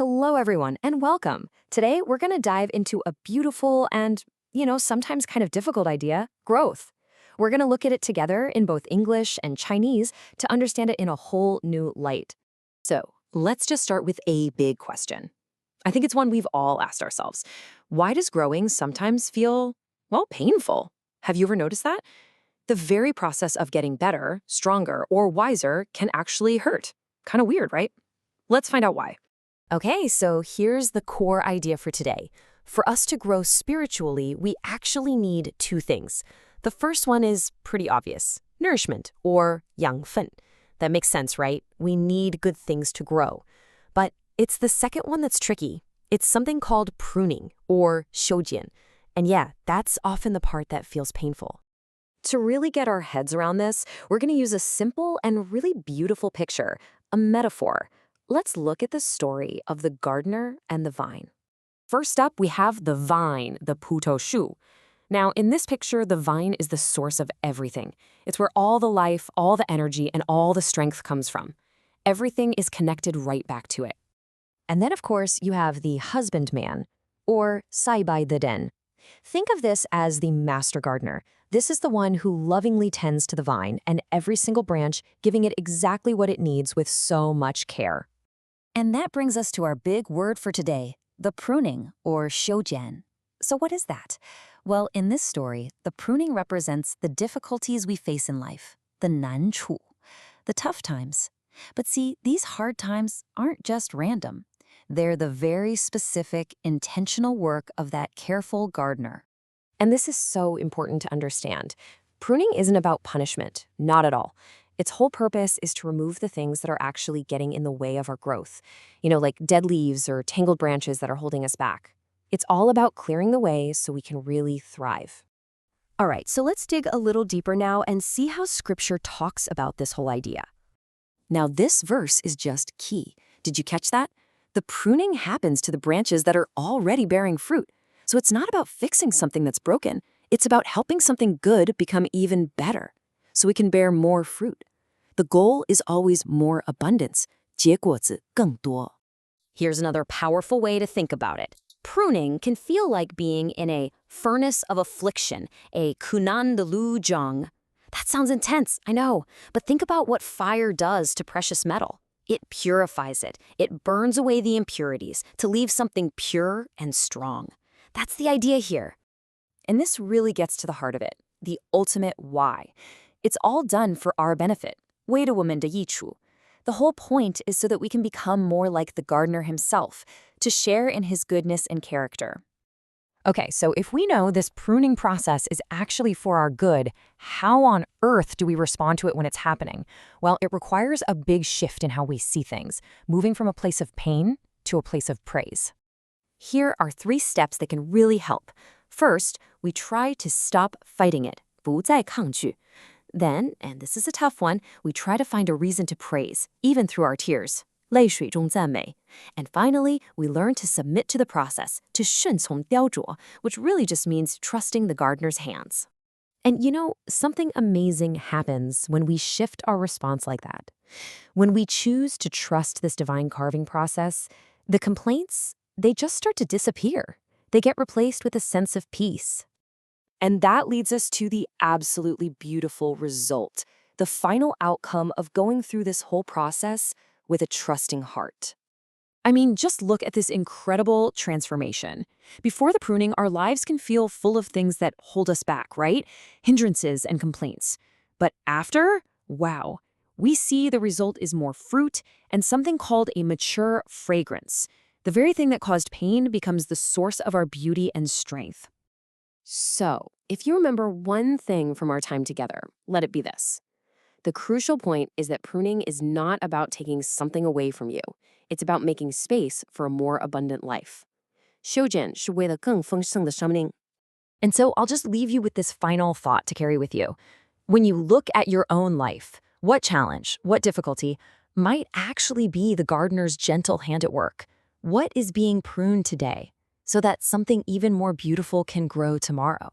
Hello, everyone, and welcome. Today, we're going to dive into a beautiful and, sometimes kind of difficult idea, growth. We're going to look at it together in both English and Chinese to understand it in a whole new light. So, let's just start with a big question. I think it's one we've all asked ourselves. Why does growing sometimes feel, well, painful? Have you ever noticed that? The very process of getting better, stronger, or wiser can actually hurt. Kind of weird, right? Let's find out why. Okay, so here's the core idea for today. For us to grow spiritually, we actually need two things. The first one is pretty obvious, nourishment, or 养分. That makes sense, right? We need good things to grow. But it's the second one that's tricky. It's something called pruning, or 修剪. And yeah, that's often the part that feels painful. To really get our heads around this, we're going to use a simple and really beautiful picture, a metaphor. Let's look at the story of the gardener and the vine. First up, we have the vine, the 葡萄树. Now, in this picture, the vine is the source of everything. It's where all the life, all the energy, and all the strength comes from. Everything is connected right back to it. And then, of course, you have the husbandman, or 栽培的人. Think of this as the master gardener. This is the one who lovingly tends to the vine and every single branch, giving it exactly what it needs with so much care. And that brings us to our big word for today, the pruning, or 修剪. So what is that? Well, in this story, the pruning represents the difficulties we face in life, the 难处, the tough times. But see, these hard times aren't just random. They're the very specific, intentional work of that careful gardener. And this is so important to understand. Pruning isn't about punishment, not at all. Its whole purpose is to remove the things that are actually getting in the way of our growth, like dead leaves or tangled branches that are holding us back. It's all about clearing the way so we can really thrive. All right, so let's dig a little deeper now and see how Scripture talks about this whole idea. Now, this verse is just key. Did you catch that? The pruning happens to the branches that are already bearing fruit. So it's not about fixing something that's broken. It's about helping something good become even better, so we can bear more fruit. The goal is always more abundance. 结果子更多. Here's another powerful way to think about it. Pruning can feel like being in a furnace of affliction, a 苦难的炉中. That sounds intense, I know, but think about what fire does to precious metal. It purifies it. It burns away the impurities to leave something pure and strong. That's the idea here. And this really gets to the heart of it, the ultimate why. It's all done for our benefit. 为了我们的益处. The whole point is so that we can become more like the gardener himself, to share in his goodness and character. Okay, so if we know this pruning process is actually for our good, how on earth do we respond to it when it's happening? Well, it requires a big shift in how we see things, moving from a place of pain to a place of praise. Here are 3 steps that can really help. First, we try to stop fighting it. 不再抗拒. Then, and this is a tough one, we try to find a reason to praise, even through our tears. 泪水中赞美. And finally, we learn to submit to the process, to 顺从雕琢, which really just means trusting the gardener's hands. And something amazing happens when we shift our response like that. When we choose to trust this divine carving process, the complaints, they just start to disappear. They get replaced with a sense of peace. And that leads us to the absolutely beautiful result, the final outcome of going through this whole process with a trusting heart. I mean, just look at this incredible transformation. Before the pruning, our lives can feel full of things that hold us back, right? Hindrances and complaints. But after, wow, we see the result is more fruit and something called a mature fragrance. The very thing that caused pain becomes the source of our beauty and strength. So, if you remember one thing from our time together, let it be this. The crucial point is that pruning is not about taking something away from you. It's about making space for a more abundant life. 修剪是为了更丰盛的生命. And so I'll just leave you with this final thought to carry with you. When you look at your own life, what challenge, what difficulty might actually be the gardener's gentle hand at work? What is being pruned today so that something even more beautiful can grow tomorrow?